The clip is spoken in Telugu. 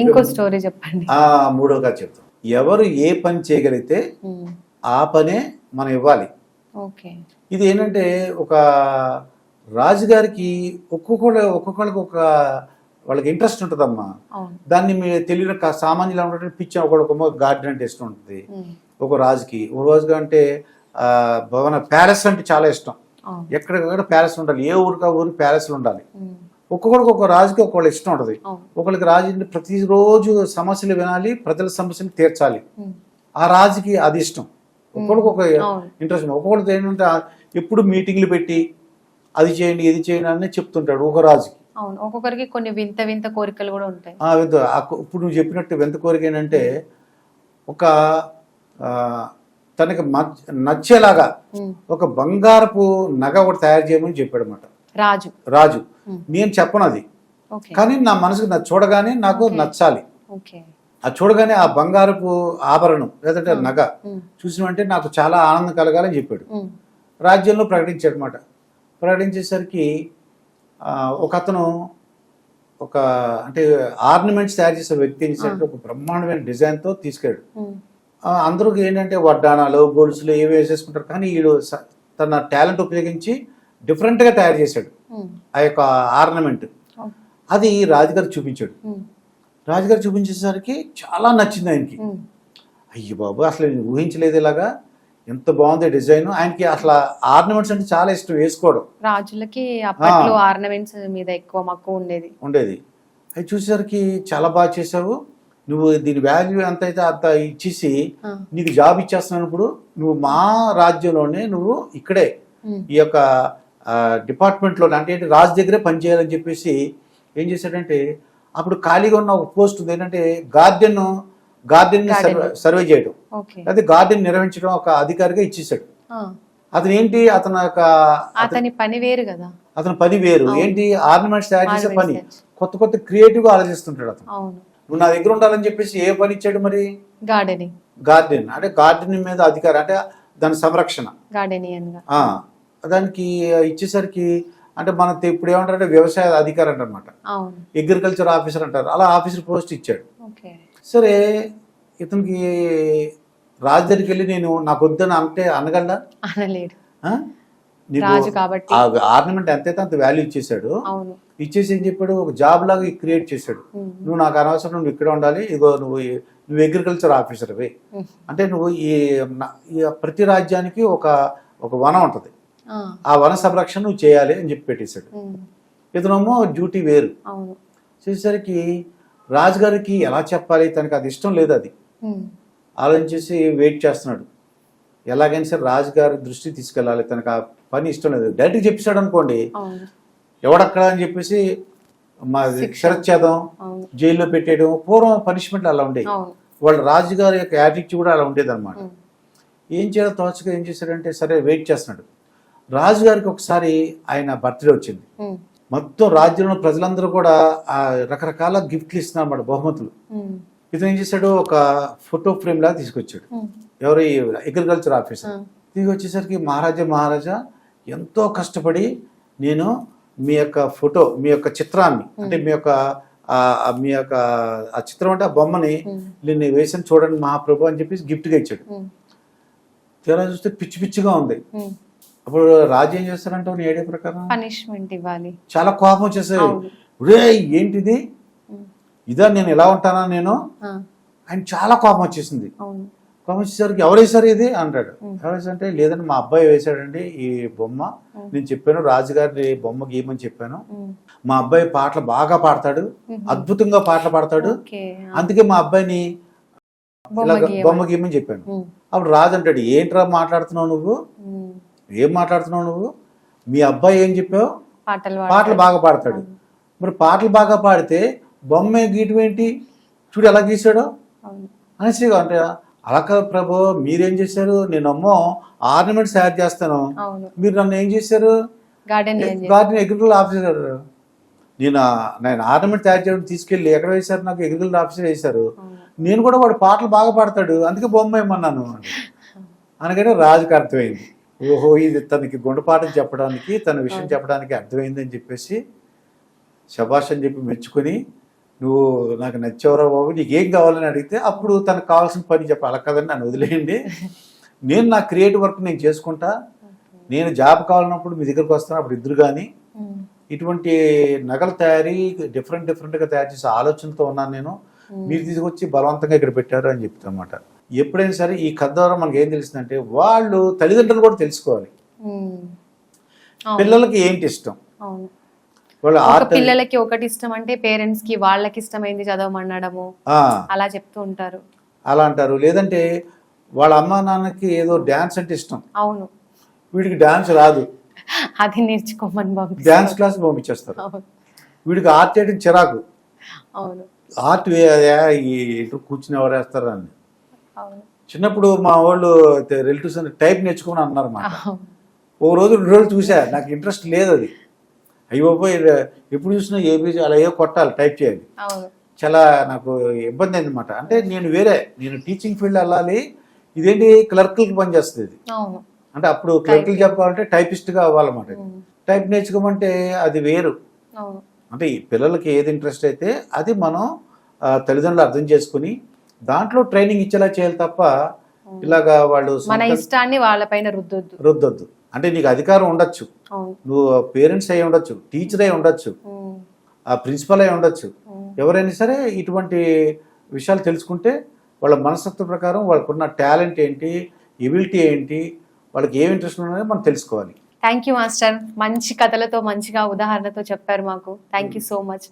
ఇంకో స్టోరీ చెప్పండి. మూడో కథ చెప్తాం. ఎవరు ఏ పని చేయగలిగితే ఆ పనే మనం ఇవ్వాలి. ఓకే. ఇది ఏంటంటే ఒక రాజుగారికి ఒక్కొక్కరికి ఒక వాళ్ళకి ఇంట్రెస్ట్ ఉంటుందమ్మా. దాన్ని మీరు తెలియని సామాన్యులు ఏమంటే పిచ్చి ఒకడొక గార్డెన్ అంటే ఇష్టం ఉంటుంది. ఒక రాజుగా అంటే భవన ప్యాలెస్ అంటే చాలా ఇష్టం. ఎక్కడికక్కడ ప్యాలెస్ ఉండాలి, ఏ ఊరికి ప్యాలెస్లు ఉండాలి. ఒక్కొక్కడికి ఒక రాజుకి ఒకళ్ళు ఇష్టం ఉంటుంది. ఒకళ్ళకి రాజు ప్రతిరోజు సమస్యలు వినాలి, ప్రజల సమస్యలు తీర్చాలి. ఆ రాజుకి అది ఇష్టం. ఒక్కొక్కడికి ఒక ఇంట్రెస్ట్. ఒక్కొక్కడికి ఏంటంటే ఎప్పుడు మీటింగ్లు పెట్టి అది చేయండి ఇది చేయండి అని చెప్తుంటాడు ఒక రాజుకి. ఒక్కొక్కరికి కొన్ని వింత వింత కోరికలు కూడా ఉంటాయి. ఇప్పుడు నువ్వు చెప్పినట్టు వింత కోరిక ఏంటంటే ఒక తనకి నచ్చేలాగా ఒక బంగారపు నగ ఒకటి తయారు చేయమని చెప్పాడు అన్నమాట రాజు. నేను చెప్పను అది, కానీ నా మనసుకు చూడగానే నాకు నచ్చాలి. అది చూడగానే ఆ బంగారపు ఆభరణం లేదంటే నగ చూసినంటే నాకు చాలా ఆనందం కలగాలని చెప్పాడు. రాజ్యంలో ప్రకటించాడు అన్నమాట. ప్రకటించేసరికి ఒక అతను ఒక అంటే ఆర్నమెంట్స్ తయారు చేసే వ్యక్తి ఏం చేశాడంటే ఒక బ్రహ్మాండమైన డిజైన్తో తీసుకెళ్ళాడు. అందరికి ఏంటంటే వడ్డానాలు గొలుసులు ఏవి వేసేసుకుంటారు, కానీ వీడు తన టాలెంట్ ఉపయోగించి డిఫరెంట్గా తయారు చేశాడు ఆ యొక్క ఆర్నమెంట్. అది రాజుగారు చూపించాడు. రాజుగారు చూపించేసరికి చాలా నచ్చింది ఆయనకి. అయ్యి బాబు అసలు నేను ఊహించలేదు ఇలాగా, ఎంత బాగుంది డిజైన్. ఆయనకి అసలు ఆర్నమెంట్స్ అంటే చాలా ఇష్టం వేసుకోవడం. రాజులకి అప్పట్లో ఆర్నమెంట్స్ మీద ఎక్కువ మక్కువ ఉండేది. అది చూసేసరికి చాలా బాగా చేసావు, నువ్వు దీని వాల్యూ ఎంత అయితే అంత ఇచ్చేసి నీకు జాబ్ ఇచ్చేస్తున్నాను, ఇప్పుడు నువ్వు మా రాజ్యంలోనే నువ్వు ఇక్కడే ఈ యొక్క డిపార్ట్మెంట్లో అంటే ఏంటి రాజు దగ్గరే పనిచేయాలని చెప్పేసి ఏం చేశాడంటే అప్పుడు ఖాళీగా ఉన్న ఒక పోస్ట్ ఉంది ఏంటంటే గార్డెన్ సర్వే చేయడం, అదే గార్డెన్ నిర్వహించడం ఒక అధికారిగా ఇచ్చేసాడు. అతను ఏంటి అతని పని వేరు కదా, అతని పని వేరు. ఏంటి ఆర్నమెంట్స్ తయారు చేసే పని, కొత్త క్రియేటివ్గా ఆలోచిస్తుంటాడు అతను. నువ్వు నా దగ్గర ఉండాలని చెప్పేసి ఏ పని ఇచ్చాడు మరి, గార్డెన్ అంటే గార్డెన్ మీద అధికారం అంటే దాని సంరక్షణ దానికి ఇచ్చేసరికి అంటే మన ఇప్పుడు ఏమంటారంటే వ్యవసాయ అధికారి అంటారనమాట, అగ్రికల్చర్ ఆఫీసర్ అంటారు, అలా ఆఫీసర్ పోస్ట్ ఇచ్చాడు. సరే ఇతనికి రాజు దగ్గరికి వెళ్ళి నేను నాకు వద్దని అంటే అనగలడా, ఆర్నమెంట్ ఎంతైతే అంత వాల్యూ ఇచ్చేసాడు. ఇచ్చేసి ఏం చెప్పాడు, ఒక జాబ్ లాగా క్రియేట్ చేశాడు. నువ్వు నాకు అనవసరం, నువ్వు ఇక్కడ ఉండాలి, ఇగో నువ్వు అగ్రికల్చర్ ఆఫీసర్వి అంటే నువ్వు ఈ ప్రతి రాజ్యానికి ఒక వనం ఉంటుంది, ఆ వన సంరక్షణ నువ్వు చేయాలి అని చెప్పి పెట్టేశాడు. ఇతనేమో డ్యూటీ వేరు. చేసేసరికి రాజుగారికి ఎలా చెప్పాలి, తనకి అది ఇష్టం లేదు. అది ఆలోచించేసి వెయిట్ చేస్తున్నాడు, ఎలాగైనా సరే రాజుగారి దృష్టి తీసుకెళ్ళాలి, తనకు ఆ పని ఇష్టం లేదు. డైరెక్ట్గా చెప్పేశాడు అనుకోండి, ఎవడక్కడ అని చెప్పేసి మా శరచ్ఛేదం జైల్లో పెట్టేయడం. పూర్వం పనిష్మెంట్లు అలా ఉండేవి. వాళ్ళ రాజుగారి యొక్క యాటిట్యూడ్ కూడా అలా ఉండేది అనమాట. ఏం చేయాలో తోచగా ఏం చేశాడంటే సరే వెయిట్ చేస్తున్నాడు. రాజుగారికి ఒకసారి ఆయన బర్త్డే వచ్చింది. మొత్తం రాజ్యంలో ప్రజలందరూ కూడా రకరకాల గిఫ్ట్లు ఇస్తున్నారు అన్నమాట, బహుమతులు. ఇతను ఏం చేశాడు, ఒక ఫోటో ఫ్రేమ్ లాగా తీసుకొచ్చాడు. ఎవరు అగ్రికల్చర్ ఆఫీసర్ తీసుకొచ్చేసరికి మహారాజా ఎంతో కష్టపడి నేను మీ యొక్క ఫోటో, మీ యొక్క చిత్రాన్ని అంటే మీ యొక్క ఆ చిత్రం అంటే ఆ బొమ్మని నేను వేసాను చూడండి మహాప్రభు అని చెప్పేసి గిఫ్ట్గా ఇచ్చాడు. తీరా చూస్తే పిచ్చిగా ఉంది. అప్పుడు రాజు ఏం చేస్తారంటే నీ ఐడియా ప్రకారం పనిష్మెంట్ ఇవ్వాలి. చాలా కోపం వచ్చేసాయి. ఏంటిది, ఇదా నేను ఎలా ఉంటానా నేను, ఆయన చాలా కోపం వచ్చేసింది. కోపం వచ్చేసరికి ఎవరు వేసారు ఇది అంటాడు. ఎవరు అంటే లేదండి మా అబ్బాయి వేసాడండి ఈ బొమ్మ, నేను చెప్పాను రాజుగారి బొమ్మ గీయమని చెప్పాను, మా అబ్బాయి పాటలు బాగా పాడతాడు, అద్భుతంగా పాటలు పాడతాడు, అందుకే మా అబ్బాయిని బొమ్మ గీయమని చెప్పాను. అప్పుడు రాజు అంటాడు, ఏంట్రా మాట్లాడుతున్నావు నువ్వు, ఏం మాట్లాడుతున్నావు నువ్వు, మీ అబ్బాయి ఏం చెప్పావు, పాటలు బాగా పాడతాడు, మరి పాటలు బాగా పాడితే బొమ్మ గీయటం ఏంటి, చూడు ఎలా గీసాడో అనేసి అంటే అలా కాదు ప్రభు, మీరేం చేశారు, నేనమ్మో ఆర్నమెంట్స్ తయారు చేస్తాను, మీరు నన్ను ఏం చేశారు, గార్డెన్ అగ్రికల్చర్ ఆఫీసర్, నేను ఆర్నమెంట్ తయారు చేయడం తీసుకెళ్ళి ఎక్కడ వేశారు, నాకు అగ్రికల్చర్ ఆఫీసర్ వేశారు, నేను కూడా వాడు పాటలు బాగా పాడతాడు అందుకే బొమ్మ ఏమన్నాను అనగానే రాజుకి అర్థమైంది. ఓహో ఇది తనకి గుండెపాఠం చెప్పడానికి, తన విషయం చెప్పడానికి అర్థమైందని చెప్పేసి శభాష్ అని చెప్పి మెచ్చుకొని నువ్వు నాకు నచ్చేవరా బాబు, నీకు ఏం కావాలని అడిగితే అప్పుడు తనకు కావాల్సిన పని చెప్పాలి. అలా కదండి, నన్ను వదిలేయండి, నేను నా క్రియేటివ్ వర్క్ నేను చేసుకుంటా, నేను జాబ్ కావాలన్నప్పుడు మీ దగ్గరకు వస్తాను, అప్పుడు ఇద్దరు. కానీ ఇటువంటి నగల తయారీ డిఫరెంట్గా తయారు చేసే ఆలోచనతో ఉన్నాను నేను, మీరు తీసుకొచ్చి బలవంతంగా ఇక్కడ పెట్టారు అని చెప్తాను అనమాట. ఎప్పుడైనా సరే ఈ కథ ద్వారా మనకి ఏం తెలుస్తుందంటే, వాళ్ళు తల్లిదండ్రులు కూడా తెలుసుకోవాలి పిల్లలకి ఏంటి ఇష్టం. వాళ్ళ పిల్లలకి ఒకటి ఇష్టం అంటే పేరెంట్స్ కి వాళ్ళకి ఇష్టమైంది చదవమనడము అలా చెప్తూ ఉంటారు. అలా అంటారు. లేదంటే వాళ్ళ అమ్మా నాన్నకి ఏదో డాన్స్ అంటే ఇష్టం, అవును, వీడికి డాన్స్ రాదు, అది నేర్చుకోమని డాన్స్ క్లాస్ పంపించేస్తారు. వీడికి ఆర్ట్ చేయడం చిరాకు, ఆర్ట్ కూర్చుని ఎవరేస్తారు అని. చిన్నప్పుడు మా వాళ్ళు రిలేటివ్స్ టైప్ నేర్చుకోమని అన్నారు మాట. ఓ రోజు 2 రోజులు చూసా, నాకు ఇంట్రెస్ట్ లేదు అది. అయ్యో ఎప్పుడు చూసినా ఏబీసీ అలా ఏదో కొట్టాలి, టైప్ చేయాలి, చాలా నాకు ఇబ్బంది అయింది అనమాట. అంటే నేను టీచింగ్ ఫీల్డ్ వెళ్ళాలి, ఇదేంటి క్లర్క్లకి పనిచేస్తుంది ఇది. అంటే అప్పుడు క్లర్క్లు చెప్పాలంటే టైపిస్ట్గా అవ్వాలన్నమాట. టైప్ నేర్చుకోమంటే అది వేరు. అంటే ఈ పిల్లలకి ఏది ఇంట్రెస్ట్ అయితే అది మనం తల్లిదండ్రులు అర్థం చేసుకుని దాంట్లో ట్రైనింగ్ ఇచ్చేలా చేయాలి తప్ప ఇలాగా వాళ్ళు మన ఇష్టాన్ని వాళ్ళపైన రుద్దొద్దు. అంటే నీకు అధికారం ఉండొచ్చు, నువ్వు పేరెంట్స్ అయి ఉండొచ్చు, టీచర్ అయి ఉండొచ్చు, ప్రిన్సిపల్ అయి ఉండొచ్చు, ఎవరైనా సరే ఇటువంటి విషయాలు తెలుసుకుంటే వాళ్ళ మనస్తత్వ ప్రకారం వాళ్ళకున్న టాలెంట్ ఏంటి, ఎబిలిటీ ఏంటి, వాళ్ళకి ఏం ఇంట్రెస్ట్ ఉన్నదో మనం తెలుసుకోవాలి. థ్యాంక్ యూ మాస్టర్, మంచి కథలతో మంచిగా ఉదాహరణతో చెప్పారు మాకు. Thank you so much.